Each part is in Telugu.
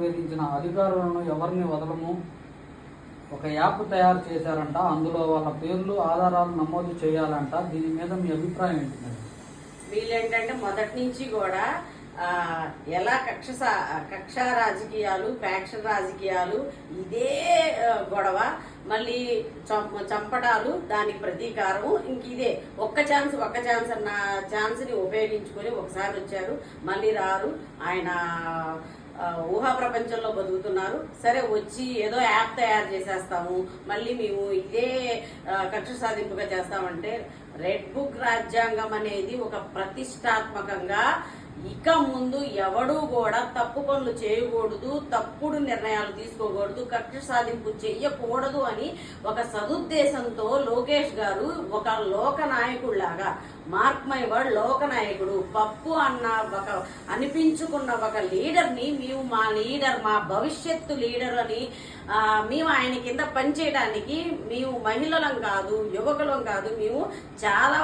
వేధించిన అధికారులను ఎవరిని వదలము. ఒక యాప్ తయారు చేశారంట, అందులో వాళ్ళ పేర్లు ఆధారాలు నమోదు చేయాలంట. దీని మీద మీ అభిప్రాయం ఏంటి? వీళ్ళేంటంటే మొదటి నుంచి కూడా ఎలా కక్ష రాజకీయాలు, ఫ్యాక్షన్ రాజకీయాలు, ఇదే గొడవ, మళ్ళీ చంపడాలు, దానికి ప్రతీకారం, ఇంక ఇదే ఒక్క ఛాన్స్ అన్న ఛాన్స్ని ఉపయోగించుకొని ఒకసారి వచ్చారు, మళ్ళీ రారు. ఆయన ఊహా ప్రపంచంలో బతుకుతున్నారు. సరే, వచ్చి ఏదో యాప్ తయారు చేసేస్తాము, మళ్ళీ మేము ఇదే కక్ష సాధింపుగా చేస్తామంటే, రెడ్ బుక్ రాజ్యాంగం అనేది ఒక ప్రతిష్టాత్మకంగా ఇక ముందు ఎవడూ కూడా తప్పు పనులు చేయకూడదు, తప్పుడు నిర్ణయాలు తీసుకోకూడదు, కక్ష సాధింపు చెయ్యకూడదు అని ఒక సదుద్దేశంతో లోకేష్ గారు ఒక లోకనాయకుడిలాగా, మార్క్ మై వర్డ్, లోకనాయకుడు, పప్పు అన్న ఒక అనిపించుకున్న ఒక లీడర్ని మేము మా లీడర్, మా భవిష్యత్తు లీడర్ అని మేము ఆయన కింద పనిచేయడానికి, మేము మహిళలం కాదు, యువకులం కాదు, మేము చాలా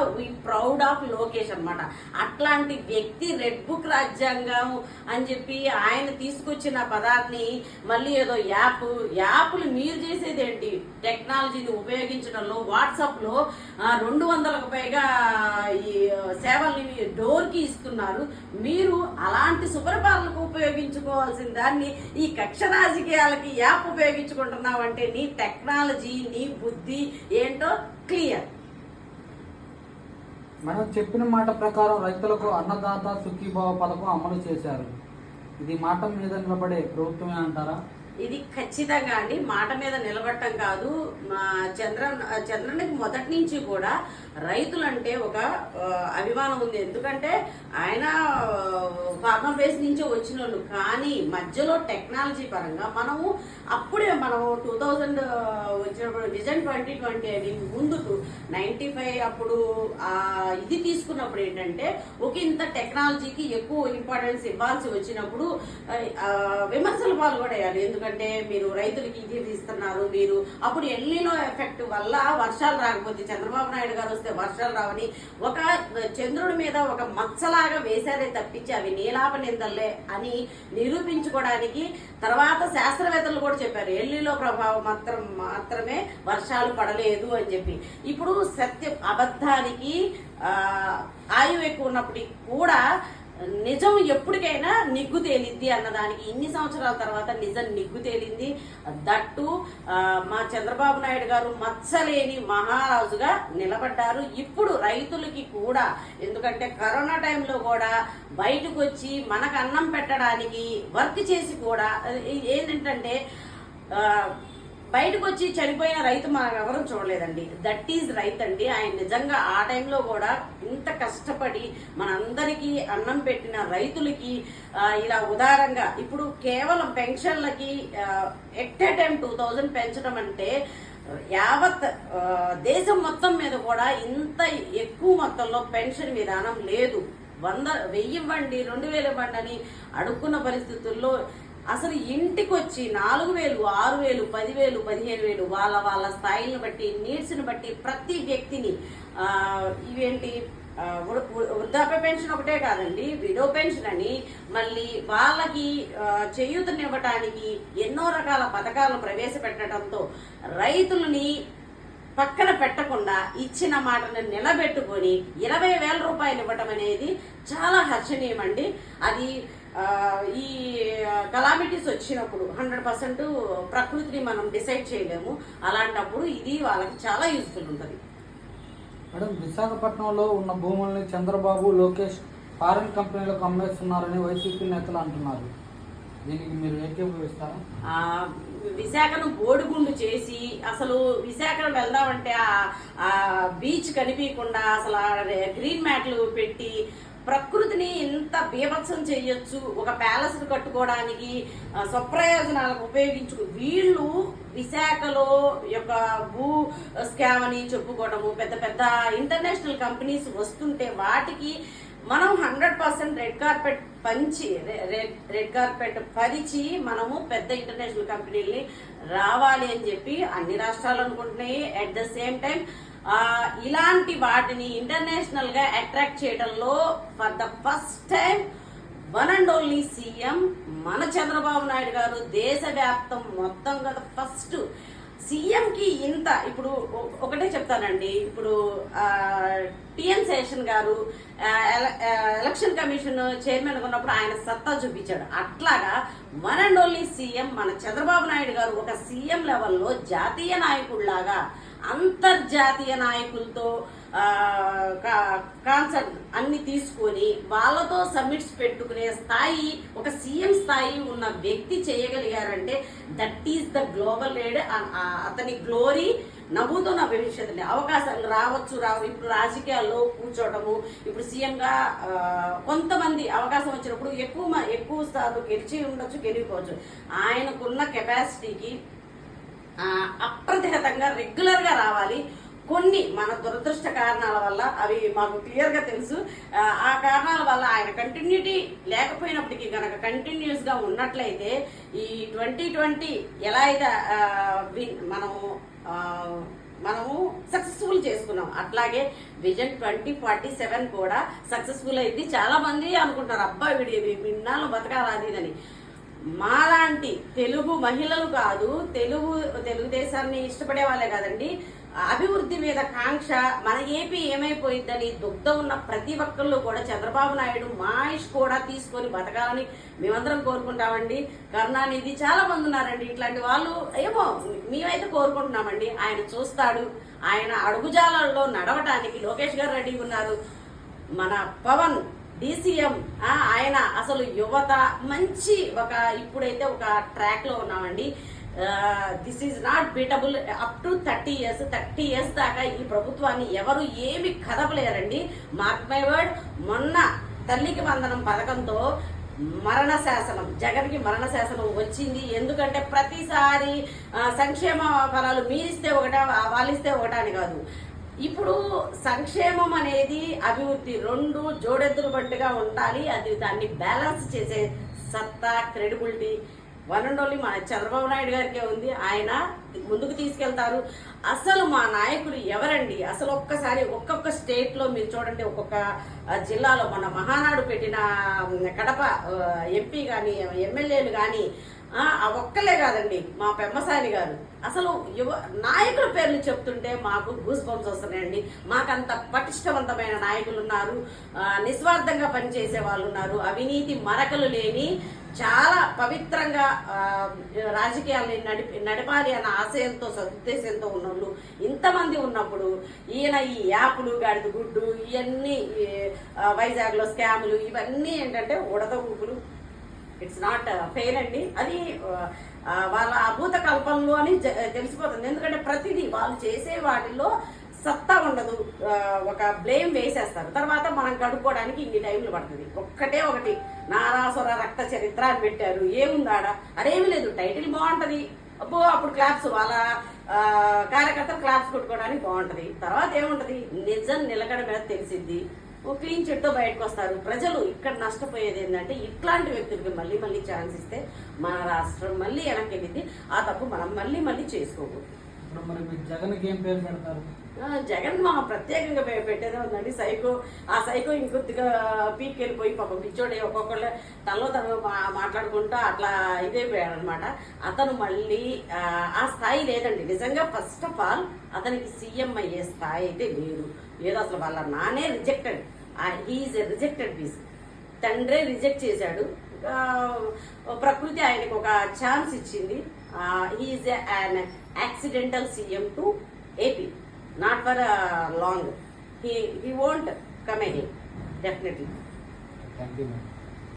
ప్రౌడ్ ఆఫ్ లోకేష్ అనమాట. అట్లాంటి వ్యక్తి రెడ్ బుక్ రాజ్యాంగం అని చెప్పి ఆయన తీసుకొచ్చిన పదాన్ని మళ్ళీ ఏదో యాప్లు మీరు చేసేది ఏంటి? టెక్నాలజీని ఉపయోగించడంలో వాట్సాప్లో 200కు పైగా ఈ సేవల్ని డోర్కి ఇస్తున్నారు. మీరు అలాంటి సుపరిపాలనకు ఉపయోగించుకోవాల్సిన దాన్ని ఈ కక్ష రాజకీయాలకి యాప్ ఉపయోగించుకుంటున్నావంటే నీ టెక్నాలజీ, నీ బుద్ధి ఏంటో క్లియర్. మనం చెప్పిన మాట ప్రకారం రైతులకు అన్నదాత సుఖీభావ పథకం అమలు చేశారు. ఇది మాట మీద నిలబడే ప్రభుత్వమే అంటారా? ఇది ఖచ్చితంగా అండి, మాట మీద నిలబడటం కాదు. మా చంద్రనికి మొదటి నుంచి కూడా రైతులంటే ఒక అభిమానం ఉంది. ఎందుకంటే ఆయన ఫార్మర్ బేస్ నుంచే వచ్చిన వాళ్ళు. కానీ మధ్యలో టెక్నాలజీ పరంగా మనం 2000 వచ్చినప్పుడు విజన్ 2020 అని ముందు 95 అప్పుడు ఇది తీసుకున్నప్పుడు ఏంటంటే ఒక ఇంత టెక్నాలజీకి ఎక్కువ ఇంపార్టెన్స్ ఇవ్వాల్సి వచ్చినప్పుడు విమర్శలు పాల్గొనేయాలి. ఎందుకంటే మీరు రైతులకి ఇది ఇస్తున్నారు, మీరు అప్పుడు ఎల్నినో ఎఫెక్ట్ వల్ల వర్షాలు రాకపోతే, చంద్రబాబు నాయుడు గారు వస్తే వర్షాలు రావని ఒక చంద్రుడి మీద ఒక మచ్చలాగా వేశారే తప్పించి అవి నీలాప నిందల్లే అని నిరూపించుకోవడానికి తర్వాత శాస్త్రవేత్తలు కూడా చెప్పారు ఎల్నినో ప్రభావం మాత్రమే వర్షాలు పడలేదు అని చెప్పి. ఇప్పుడు సత్యం అబద్ధానికి ఆయువు ఎక్కువ ఉన్నప్పటికీ కూడా నిజం ఎప్పటికైనా నిగ్గు తేలింది అన్నదానికి ఇన్ని సంవత్సరాల తర్వాత నిజం నిగ్గు తేలింది. దట్టు మా చంద్రబాబు నాయుడు గారు మచ్చలేని మహారాజుగా నిలబడ్డారు. ఇప్పుడు రైతులకి కూడా, ఎందుకంటే కరోనా టైంలో కూడా బయటకు వచ్చి మనకు అన్నం పెట్టడానికి వర్క్ చేసి కూడా ఏంటంటే బయటకు వచ్చి చనిపోయిన రైతు మనం ఎవరూ చూడలేదండి. దట్ ఈజ్ రైతు అండి. ఆయన నిజంగా ఆ టైంలో కూడా ఇంత కష్టపడి మనందరికీ అన్నం పెట్టిన రైతులకి ఇలా ఉదారంగా ఇప్పుడు కేవలం పెన్షన్లకి ఎట్ ఏ టైం 2000 పెంచడం అంటే యావత్ దేశం మొత్తం మీద కూడా ఇంత ఎక్కువ మొత్తంలో పెన్షన్ విధానం లేదు. 1000 ఇవ్వండి, 2000 ఇవ్వండి అని అడుక్కున్న పరిస్థితుల్లో అసలు ఇంటికి వచ్చి 4000, 6000, 10,000, 15,000 వాళ్ళ స్థాయిని బట్టి, నీడ్స్ని బట్టి ప్రతి వ్యక్తిని ఇవేంటి వృద్ధాప్య పెన్షన్ ఒకటే కాదండి, విడో పెన్షన్ అని మళ్ళీ వాళ్ళకి చేయూతనివ్వటానికి ఎన్నో రకాల పథకాలను ప్రవేశపెట్టడంతో రైతులని పక్కన పెట్టకుండా ఇచ్చిన మాటను నిలబెట్టుకొని 20,000 రూపాయలు ఇవ్వటం అనేది చాలా హర్షణీయం అండి. అది ఈ కలామిటీస్ వచ్చినప్పుడు 100% ప్రకృతిని మనం డిసైడ్ చేయలేము. అలాంటప్పుడు ఇది వాళ్ళకి చాలా యూస్ఫుల్ ఉంటుంది. మేడం, విశాఖపట్నంలో ఉన్న భూముల్ని చంద్రబాబు, లోకేష్ ఫారిన్ కంపెనీలకు అమ్మేస్తున్నారని వైసీపీ నేతలు అంటున్నారు. దీనికి మీరు ఏకీభవిస్తారా? విశాఖను బోడిగుండు చేసి అసలు విశాఖను వెళ్దామంటే ఆ బీచ్ కనిపించకుండా అసలు గ్రీన్ మ్యాట్లు పెట్టి ప్రకృతిని ఎంత బీభత్సం చేయొచ్చు, ఒక ప్యాలెస్ కట్టుకోవడానికి స్వప్రయోజనాలకు ఉపయోగించుకు వీళ్ళు విశాఖలో యొక్క భూ స్కామ్ అని చెప్పుకోవడము, పెద్ద పెద్ద ఇంటర్నేషనల్ కంపెనీస్ వస్తుంటే వాటికి మనం 100% రెడ్ కార్పెట్ పరిచి మనము పెద్ద ఇంటర్నేషనల్ కంపెనీల్ని రావాలి అని చెప్పి అన్ని రాష్ట్రాలు అనుకుంటున్నాయి. అట్ ద సేమ్ టైం ఇలాంటి వాటిని ఇంటర్నేషనల్ గా అట్రాక్ట్ చేయడంలో for the first time one and only CM మన చంద్రబాబు నాయుడు గారు. దేశవ్యాప్తం మొత్తం కదా ఫస్ట్ సీఎం కి ఇంత. ఇప్పుడు ఒకటే చెప్తానండి, ఇప్పుడు టిఎన్ శేషన్ గారు ఎలక్షన్ కమిషన్ చైర్మన్ ఉన్నప్పుడు ఆయన సత్తా చూపించాడు. అట్లాగా వన్ అండ్ ఓన్లీ సీఎం మన చంద్రబాబు నాయుడు గారు ఒక సీఎం లెవెల్లో జాతీయ నాయకుడిలాగా అంతర్జాతీయ నాయకులతో కాన్సర్ట్ అన్ని తీసుకొని వాళ్ళతో సమ్మిట్స్ పెట్టుకునే స్థాయి ఒక సీఎం స్థాయి ఉన్న వ్యక్తి చేయగలిగారంటే that is the global leader. అతని గ్లోరీ నవ్వుతున్న భవిష్యత్తుని అవకాశాలు రావచ్చు ఇప్పుడు రాజకీయాల్లో కూర్చోవటము, ఇప్పుడు సీఎంగా కొంతమంది అవకాశం వచ్చినప్పుడు ఎక్కువ సార్లు గెలిచి ఉండొచ్చు, గెలిపోవచ్చు. ఆయనకున్న కెపాసిటీకి అప్రతిహతంగా రెగ్యులర్ గా రావాలి. కొన్ని మన దురదృష్ట కారణాల వల్ల అవి మాకు క్లియర్ గా తెలుసు. ఆ కారణాల వల్ల ఆయన కంటిన్యూటీ లేకపోయినప్పటికీ కనుక కంటిన్యూస్ గా ఉన్నట్లయితే ఈ 2020 ఎలా అయితే మనము సక్సెస్ఫుల్ చేసుకున్నాం, అట్లాగే విజన్ 2047 కూడా సక్సెస్ఫుల్ అయింది. చాలా మంది అనుకుంటారు అబ్బా వీడి విన్నాళ్ళు బతకాలని. మాలాంటి తెలుగు మహిళలు కాదు, తెలుగుదేశాన్ని ఇష్టపడే వాళ్ళే కాదండి, అభివృద్ధి మీద కాంక్ష, మన ఏపీ ఏమైపోయిద్దని దుగ్ధం ఉన్న ప్రతి ఒక్కళ్ళు కూడా చంద్రబాబు నాయుడు మాయిష్ కూడా తీసుకొని బతకాలని మేమందరం కోరుకుంటామండి. కరుణానిధి చాలా మంది ఉన్నారండి ఇట్లాంటి వాళ్ళు, ఏమో మేమైతే కోరుకుంటున్నామండి. ఆయన చూస్తాడు, ఆయన అడుగుజాలల్లో నడవటానికి లోకేష్ గారు రెడీగా ఉన్నారు. మన పవన్ DCM ఆయన అసలు యువత మంచి ఇప్పుడైతే ఒక ట్రాక్ లో ఉన్నామండి. This is not beatable up to 30 years దాకా ఈ ప్రభుత్వాన్ని ఎవరు ఏమి కదపలేరండి. మార్క్ మై వర్డ్, మొన్న తల్లికి వందనం పథకంతో మరణ శాసనం, జగన్కి మరణ శాసనం వచ్చింది. ఎందుకంటే ప్రతిసారి సంక్షేమ ఫలాలు మీరిస్తే ఒకటా వాళ్ళిస్తే ఒకటా అని కాదు. ఇప్పుడు సంక్షేమం అనేది అభివృద్ధి రెండు జోడెద్దులు బట్టుగా ఉండాలి. అది దాన్ని బ్యాలెన్స్ చేసే సత్తా, క్రెడిబిలిటీ వన్ అండ్ ఓన్లీ మన చంద్రబాబు నాయుడు గారికే ఉంది. ఆయన ముందుకు తీసుకెళ్తారు. అసలు మా నాయకులు ఎవరండి? అసలు ఒక్కసారి ఒక్కొక్క స్టేట్ లో మీరు చూడండి, ఒక్కొక్క జిల్లాలో మన మహానాడు పెట్టిన కడప ఎంపీ కానీ ఎమ్మెల్యేలు కానీ ఒక్కలే కాదండి, మా పెమ్మసాని గారు. అసలు నాయకుల పేర్లు చెప్తుంటే మాకు గూస్ బంప్స్ వస్తున్నాయండి. మాకంత పటిష్టవంతమైన నాయకులు ఉన్నారు, నిస్వార్థంగా పనిచేసే వాళ్ళు ఉన్నారు, అవినీతి మరకలు లేని చాలా పవిత్రంగా రాజకీయాల్ని నడపాలి అన్న ఆశయంతో సదుద్దేశంతో ఉన్నోళ్ళు ఇంతమంది ఉన్నప్పుడు ఈయన ఈ యాప్లు, గాడిద గుడ్డు, ఇవన్నీ వైజాగ్ లో స్కాములు, ఇవన్నీ ఏంటంటే ఉడత ఊపులు. ఇట్స్ నాట్ ఫెయిర్ అండి. అది వాళ్ళ అభూత కల్పనలు అని తెలిసిపోతుంది. ఎందుకంటే ప్రతిదీ వాళ్ళు చేసే వాటిల్లో సత్తా ఉండదు. ఒక బ్లేమ్ వేసేస్తారు, తర్వాత మనం కడుక్కోవడానికి ఇన్ని టైంలు పడుతుంది. ఒకటి నారాసుర రక్త చరిత్ర అని పెట్టారు, ఏముందాడ? అదేమి లేదు, టైటిల్ బాగుంటది, అబ్బో అప్పుడు క్లాప్స్, వాళ్ళ కార్యకర్తలు క్లాప్స్ కొట్టుకోవడానికి బాగుంటది. తర్వాత ఏముంటది, నిజం నిలకడ మీద తెలిసిద్ది, క్లీన్ చిట్తో బయటకు వస్తారు. ప్రజలు ఇక్కడ నష్టపోయేది ఏంటంటే ఇట్లాంటి వ్యక్తులకి మళ్ళీ మళ్ళీ ఛాన్స్ ఇస్తే మన రాష్ట్రం మళ్ళీ వెనక్కి వెళ్ళింది. ఆ తప్పు మనం మళ్ళీ చేసుకోకూడదు. జగన్కి ఏం పేరు పెడతారు? జగన్ మా ప్రత్యేకంగా పెట్టేదే ఉందండి. ఆ సైకో ఇంకొద్దిగా పీక్ వెళ్ళిపోయి పాపం పిచ్చోడే ఒక్కొక్కళ్ళ తనలో తను మాట్లాడుకుంటూ అట్లా ఇదైపోయాడు అనమాట. అతను మళ్ళీ ఆ స్థాయి లేదండి నిజంగా. ఫస్ట్ ఆఫ్ ఆల్ అతనికి సీఎం అయ్యే స్థాయి అయితే లేదు. ఏదో అసలు వాళ్ళ నానే rejected, he's a rejected piece. తండ్రే రిజెక్ట్ చేశాడు. ప్రకృతి ఆయనకు ఒక ఛాన్స్ ఇచ్చింది. He's an accidental CM to AP, not for long. He won't come ahead, definitely. Thank you, ma'am.